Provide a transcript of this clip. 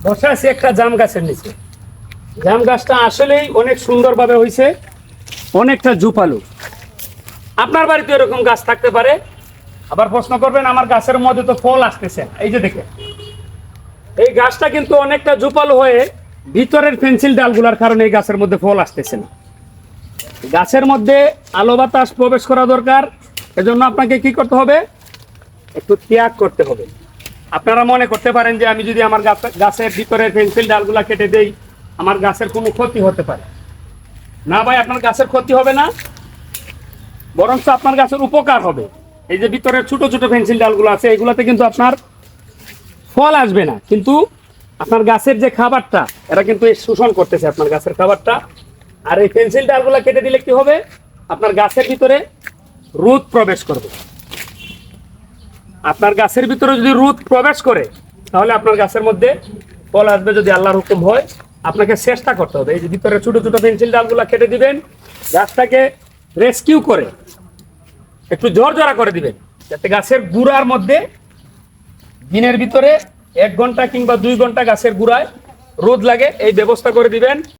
বসে আছি একটা জাম গাছের নিচে। জাম গাছটা আসলেই অনেক সুন্দরভাবে হয়েছে, অনেকটা ঝুপালু। আপনার বাড়িতে এরকম গাছ থাকতে পারে। আবার প্রশ্ন করবেন আমার গাছের মধ্যে তো ফল আসতেছে না। এই যে দেখেন, এই গাছটা কিন্তু অনেকটা ঝুপালু হয়ে ভিতরের পেন্সিল ডালগুলোর কারণে এই গাছের মধ্যে ফল আসতেছে না। গাছের মধ্যে আলো বাতাস প্রবেশ করা দরকার। এজন্য আপনাকে কি করতে হবে? একটু ত্যাগ করতে হবে। আপনারা মনে করতে পারেন যে আমি যদি আমার গাছের ভিতরের পেন্সিল ডালগুলা কেটে দেই আমার গাছের কোনো ক্ষতি হতে পারে। না ভাই, আপনার গাছের ক্ষতি হবে না, বরঞ্চ আপনার গাছের উপকার হবে। এই যে ভিতরের ছোট ছোট পেন্সিল ডালগুলো আছে, এগুলাতে কিন্তু আপনার ফল আসবে না, কিন্তু আপনার গাছের যে খাবারটা এরা কিন্তু শোষণ করতেছে আপনার গাছের খাবারটা। আর এই পেন্সিল ডালগুলা কেটে দিলে কি হবে? আপনার গাছের ভিতরে রোদ প্রবেশ করবে। আপনার গাছের ভিতরে যদি রোদ প্রবেশ করে তাহলে আপনার গাছের মধ্যে ফল আসবে, যদি আল্লাহর হুকুম হয়। আপনাকে চেষ্টা করতে হবে। এই যে ভিতরে ছোট ছোট পেন্সিল ডালগুলা কেটে দিবেন, গাছটাকে রেস্কিউ করে একটু ঝরঝরা করে দিবেন, যাতে গাছের গুঁড়ার মধ্যে দিনের ভিতরে 1 ঘন্টা কিংবা 2 ঘন্টা গাছের গুঁড়ায় রোদ লাগে, এই ব্যবস্থা করে দিবেন।